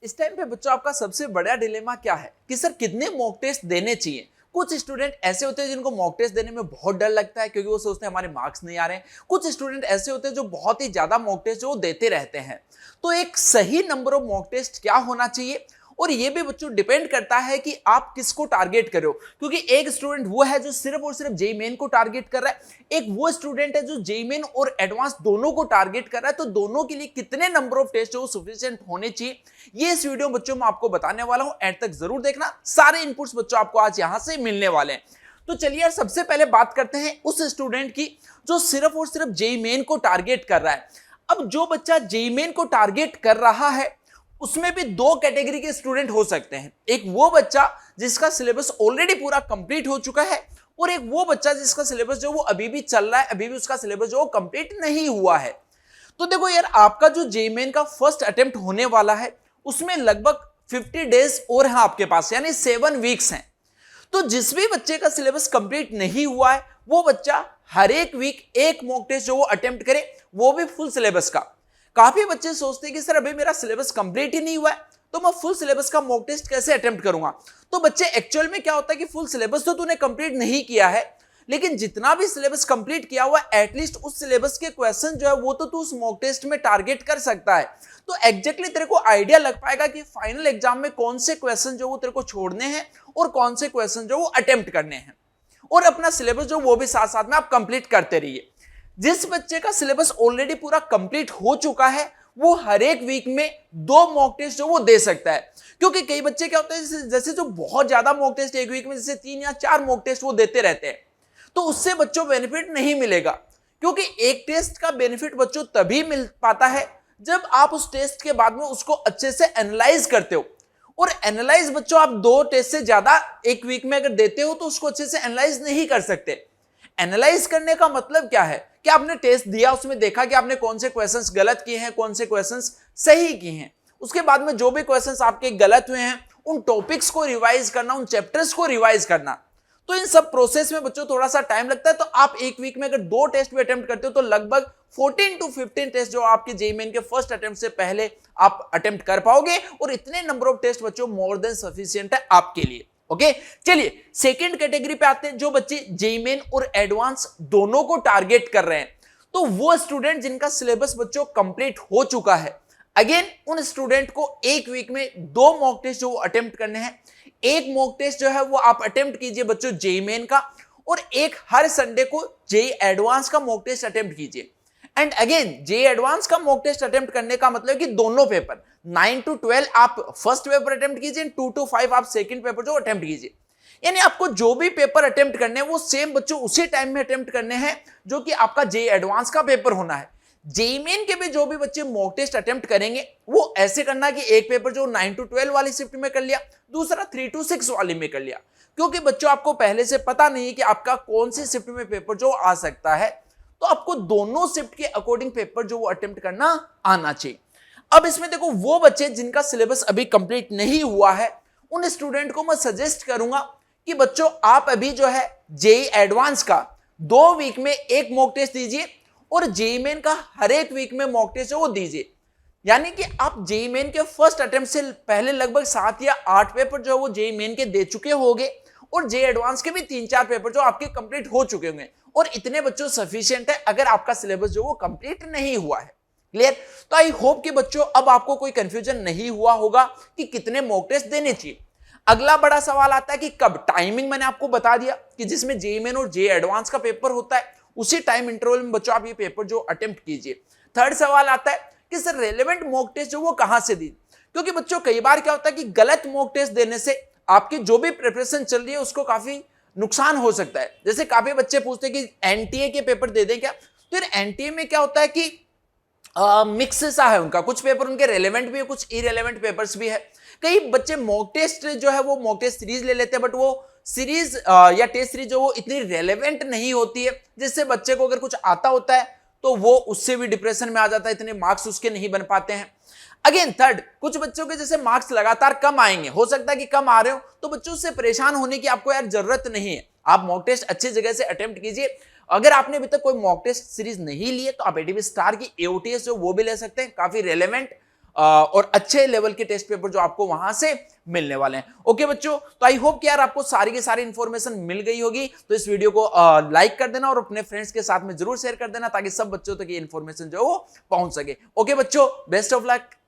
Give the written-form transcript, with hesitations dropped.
इस टाइम पे बच्चों आपका सबसे बड़ा डिलेमा क्या है कि सर कितने मॉक टेस्ट देने चाहिए। कुछ स्टूडेंट ऐसे होते हैं जिनको मॉक टेस्ट देने में बहुत डर लगता है क्योंकि वो सोचते हैं हमारे मार्क्स नहीं आ रहे हैं। कुछ स्टूडेंट ऐसे होते हैं जो बहुत ही ज्यादा मॉक टेस्ट जो देते रहते हैं। तो एक सही नंबर ऑफ मॉक टेस्ट क्या होना चाहिए, और ये भी बच्चों डिपेंड करता है कि आप किसको टारगेट कर रहे हो। क्योंकि एक स्टूडेंट वो है जो सिर्फ और सिर्फ जेईई मेन को टारगेट कर रहा है, एक वो स्टूडेंट है जो जेईई मेन और एडवांस दोनों को टारगेट कर रहा है। तो दोनों के लिए कितने नंबर ऑफ टेस्ट जो सफिशिएंट होने चाहिए, ये इस वीडियो में बच्चों मैं आपको बताने वाला हूं। एंड तक जरूर देखना, सारे इनपुट्स बच्चों आपको आज यहां से मिलने वाले हैं। तो चलिए यार, सबसे पहले बात करते हैं उस स्टूडेंट की जो सिर्फ और सिर्फ जेईई मेन को टारगेट कर रहा है। अब जो बच्चा जेईई मेन को टारगेट कर रहा है उसमें भी दो कैटेगरी के स्टूडेंट हो सकते हैं। एक वो बच्चा जिसका सिलेबस ऑलरेडी पूरा कंप्लीट हो चुका है, और एक वो बच्चा जिसका सिलेबस जो वो अभी भी चल रहा है, अभी भी उसका सिलेबस जो कंप्लीट नहीं हुआ है। तो देखो यार, आपका जो जेईई मेन का फर्स्ट अटेम्प्ट होने वाला है उसमें लगभग 50 डेज और है आपके पास, यानी 7 वीक्स हैं। तो जिस भी बच्चे का सिलेबस कंप्लीट नहीं हुआ है वो बच्चा हर एक वीक एक मॉक टेस्ट जो वो अटेम्प्ट करे, वो भी फुल सिलेबस का। काफी बच्चे सोचते हैं कि सर अभी मेरा सिलेबस कंप्लीट ही नहीं हुआ है तो मैं फुल सिलेबस का मॉक टेस्ट कैसे अटेम्प्ट करूंगा। तो बच्चे एक्चुअल में क्या होता है कि फुल सिलेबस तो तूने कंप्लीट नहीं किया है, लेकिन जितना भी सिलेबस कंप्लीट किया हुआ है एटलीस्ट उस सिलेबस के क्वेश्चन जो है वो तो तू उस मॉक टेस्ट में टारगेट कर सकता है। तो एग्जैक्टली तेरे को आइडिया लग पाएगा कि फाइनल एग्जाम में कौन से क्वेश्चन जो वो तेरे को छोड़ने हैं और कौन से क्वेश्चन जो वो अटेम्प्ट करने हैं, और अपना सिलेबस जो वो भी साथ साथ में आप कंप्लीट करते रहिए। जिस बच्चे का सिलेबस ऑलरेडी पूरा कंप्लीट हो चुका है वो हर एक वीक में 2 मॉक टेस्ट जो वो दे सकता है। क्योंकि कई बच्चे क्या होते हैं जैसे जो बहुत ज्यादा मॉक टेस्ट एक वीक में जैसे 3 या 4 मॉक टेस्ट वो देते रहते हैं, तो उससे बच्चों बेनिफिट नहीं मिलेगा। क्योंकि एक टेस्ट का बेनिफिट बच्चों तभी मिल पाता है जब आप उस टेस्ट के बाद में उसको अच्छे से एनालाइज करते हो। और एनालाइज बच्चों आप 2 टेस्ट से ज्यादा एक वीक में अगर देते हो तो उसको अच्छे से एनालाइज नहीं कर सकते। एनालाइज करने का मतलब क्या है कि आपने टेस्ट दिया, उसमें देखा कि आपने कौन से क्वेश्चंस गलत किए हैं, कौन से क्वेश्चंस सही किए हैं। उसके बाद में जो भी क्वेश्चंस आपके गलत हुए हैं उन टॉपिक्स को रिवाइज करना, उन चैप्टर्स को रिवाइज करना। तो इन सब प्रोसेस में बच्चों थोड़ा सा टाइम लगता है। तो आप एक वीक में अगर 2 टेस्ट भी अटेम्प्ट करते हो तो लगभग 14 to 15 टेस्ट जो आपके जेईई मेन के फर्स्ट अटेम्प्ट से पहले आप अटेम्प्ट कर पाओगे, और इतने नंबर ऑफ टेस्ट बच्चों मोर देन सफिशिएंट है आपके लिए। ओके, चलिए सेकंड कैटेगरी पे आते हैं जो बच्चे जेईई मेन और एडवांस दोनों को टारगेट कर रहे हैं। तो वो स्टूडेंट जिनका सिलेबस बच्चों कंप्लीट हो चुका है, अगेन उन स्टूडेंट को एक वीक में 2 मॉक टेस्ट जो अटेम्प्ट करने हैं। एक मॉक टेस्ट जो है वो आप अटेम्प्ट कीजिए बच्चों जेईई मेन का, और एक हर संडे को जेईई एडवांस का मॉक टेस्ट अटेम्प्ट कीजिए। एंड अगेन जेईई एडवांस का मॉक टेस्ट अटेम्प्ट करने का मतलब कि दोनों पेपर 9 to 12 आप फर्स्ट पेपर अटेम्प्ट कीजिए, 2 to 5 आप सेकंड पेपर जो अटेम्प्ट कीजिए। यानी आपको जो भी पेपर अटेम्प्ट करने हैं वो सेम बच्चों उसी टाइम में अटेम्प्ट करने हैं जो कि आपका जेईई एडवांस का पेपर होना है। जेईई मेन के भी जो भी बच्चे मॉक टेस्ट अटेम्प्ट करेंगे वो ऐसे करना कि एक पेपर जो 9 to 12 वाली शिफ्ट में कर लिया, दूसरा 3 to 6 वाली में कर लिया। क्योंकि बच्चों आपको पहले से पता नहीं है कि आपका कौन सी शिफ्ट में पेपर जो आ सकता है, तो आपको दोनों शिफ्ट के अकॉर्डिंग पेपर जो वो अटेम्प्ट करना आना चाहिए। अब इसमें देखो, वो बच्चे जिनका सिलेबस अभी कंप्लीट नहीं हुआ है उन स्टूडेंट को मैं सजेस्ट करूंगा कि बच्चों आप अभी जो है जेईई एडवांस का 2 वीक में एक मॉक टेस्ट दीजिए, और जेईई मेन का हर एक वीक में मॉक टेस्ट वो दीजिए। यानी कि आप जेईई मेन के फर्स्ट अटेम्प्ट से पहले लगभग 7 या 8 पेपर जो वो जेईई मेन के दे चुके होंगे, और जेईई एडवांस के भी 3-4 पेपर जो आपके कंप्लीट हो चुके होंगे, और इतने बच्चों सफिशिएंट है अगर आपका सिलेबस जो वो कंप्लीट नहीं हुआ है। क्लियर? तो आई होप कि बच्चों अब आपको कोई कंफ्यूजन नहीं हुआ होगा कि कितने मॉक टेस्ट देने चाहिए। अगला बड़ा सवाल आता है कि कब। टाइमिंग मैंने आपको बता दिया कि जिसमें जेईई मेन और जेईई एडवांस का पेपर होता है उसी टाइम इंटरवल में बच्चों आप ये पेपर जो अटेम्प्ट कीजिए। थर्ड सवाल आता है कि सर रेलेवेंट मॉक टेस्ट जो वो कहां से दी। क्योंकि बच्चों कई बार क्या होता है कि गलत मॉक टेस्ट देने से आपकी जो भी प्रिपरेशन चल रही है उसको काफी नुकसान हो सकता है। जैसे काफी बच्चे पूछते हैं कि एनटीए के पेपर दे दें क्या। तो एनटीए में क्या होता है कि मिक्स सा है उनका, कुछ पेपर उनके रेलेवेंट भी है, कुछ इरेलेवेंट पेपर्स भी है। कई बच्चे मॉक टेस्ट जो है वो मॉक टेस्ट सीरीज ले लेते हैं, बट वो सीरीज या टेस्ट सीरीज जो वो इतनी रेलेवेंट नहीं होती है, जिससे बच्चे को अगर कुछ आता होता है तो वो उससे भी डिप्रेशन में आ जाता है, इतने मार्क्स उसके नहीं बन पाते हैं। अगेन थर्ड, कुछ बच्चों के जैसे मार्क्स लगातार कम आएंगे, हो सकता है कि कम आ रहे हो, तो बच्चों से परेशान होने की आपको यार जरूरत नहीं है। आप मॉक टेस्ट अच्छी जगह से अटेम्प्ट कीजिए। अगर आपने अभी तक कोई मॉक टेस्ट सीरीज नहीं ली है तो आप एडीबी स्टार की एओटीएस जो वो भी ले सकते हैं, काफी रेलेवेंट और अच्छे लेवल के टेस्ट पेपर जो आपको वहां से मिलने वाले हैं। ओके बच्चों, तो आई होप कि यार आपको सारी की सारी इंफॉर्मेशन मिल गई होगी। तो इस वीडियो को लाइक कर देना और अपने फ्रेंड्स के साथ में जरूर शेयर कर देना ताकि सब बच्चों तक ये इंफॉर्मेशन जो है वो पहुंच सके। ओके बच्चों, बेस्ट ऑफ लक।